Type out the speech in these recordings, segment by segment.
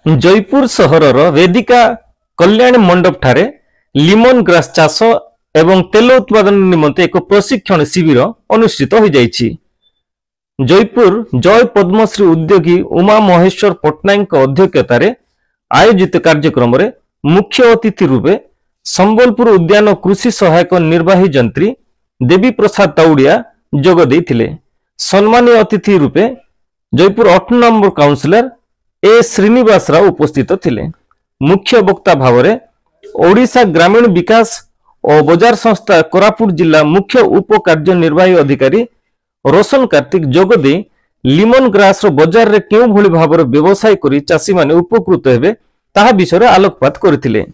जयपुर सहरर वेदिका कल्याण मंडप ठारे लिमन ग्रास चाष एवं तेल उत्पादन निमंते एक प्रशिक्षण शिविर अनुष्ठित हो जाइछि। जयपुर जय पद्मश्री उद्योगी उमा महेश्वर पट्टनायक अध्यक्षतार आयोजित कार्यक्रम रे मुख्य अतिथि रूपे संबलपुर उद्यान कृषि सहायक निर्वाही जंत्री देवी प्रसाद ताउड़िया जोग देइथिले। सम्मानीय अतिथि रूपे जयपुर 8 नंबर काउंसिलर ए श्रीनिवास राव उपस्थित थिले। मुख्य वक्ता भाव में ओडिशा ग्रामीण विकास और बजार संस्था कोरापुट जिला मुख्य उप कार्यनिर्वाही अधिकारी रोशन कार्तिक जोगदे लिमन ग्रास बजार रे केउ भली भाव व्यवसाय करी चाषी माने उपकृत हेबे ताहा विषय आलोकपात करथिले।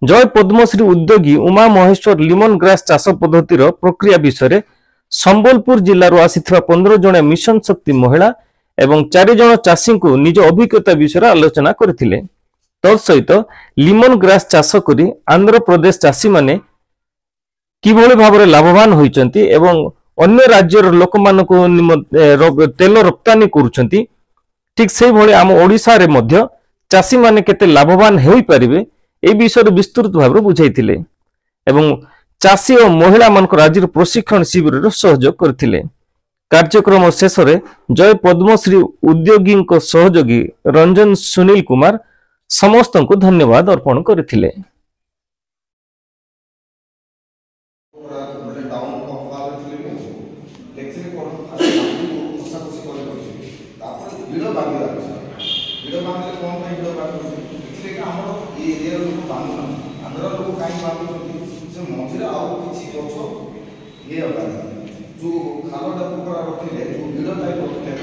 जय पद्मश्री उद्योगी उमा महेश्वर लिमन ग्रास चाष पद्धतिर प्रक्रिया विषय संबलपुर जिल्लारो आसीथिबा 15 जण मिशन शक्ति महिला एवं 4 जण चाषी को निज अभिज्ञता विषय आलोचना करथिले। तत्सहित लिमन ग्रास चाष करी आंध्र प्रदेश चाषी माने किभली भाव लाभवान होइचंती एवं अन्य राज्यर लोक मानको तेल रप्तानी करूछंती, ठीक से भली आम ओडिसा रे मध्य चाषी माने केते लाभवान होई परिबे ए विषय विस्तृत भाव बुझाइथिले एवं चाषी और महिला मानक राज्य प्रशिक्षण शिविर सहयोग करथिले। कार्यक्रम शेष में जय पद्मश्री उद्योगी सहयोगी रंजन सुनील कुमार समस्त को धन्यवाद अर्पण करथिले। जो खालटा पुकरा रखिले जो वीडियो टाइप रखिले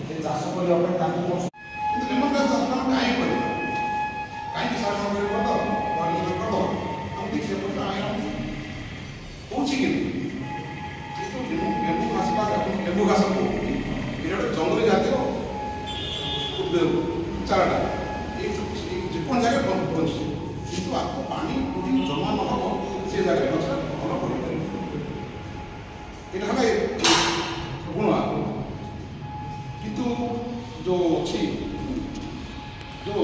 ए चाष करले अपन ताकू किंतु लेमन ग्रास चाष हम काई करे काई सार हम करे तो पानी में करो हम देखिए तो आए हम पहुंची गए तो लेमन घास का लेमन घास को ये जंगली जाते हो चाराटा एक जिपन जगह पहुंची किंतु आपको पानी कोठी जमा न हो से जगह गछ भलो कर এটা হলে গুণ কিন্তু जो अच्छी जो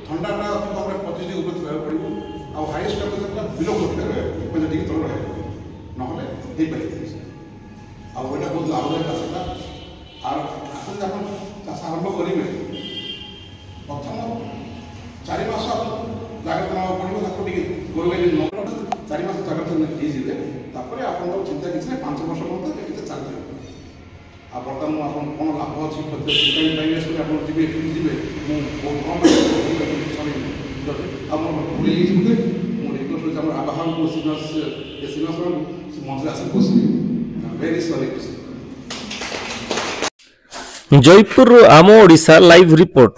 ठंडाटा अपने 25 डिग्री ऊपर रहा पड़ो आ हाईएस्ट टेम्परेचर बिलो रहा 50 डिग्री तल रहा ना आना बहुत लाभदायक आसला और आसते आप चाष आरंभ करेंगे प्रथम 4 मास जाग्रत ना पड़ो गोरु गाई 4 मास जाग्रत ହେଇଯିବେ तापर आपन चिंता किसी 5 वर्ष पर्यंत चलते आ बर्तमान आप कौन लाभ अच्छी आप जी फिर जी बहुत कम भूल रिक्वेस्ट आवाहन को श्रीनिवास मंच आस वेरी सॉरी। जयपुर आम ओडिशा लाइव रिपोर्ट।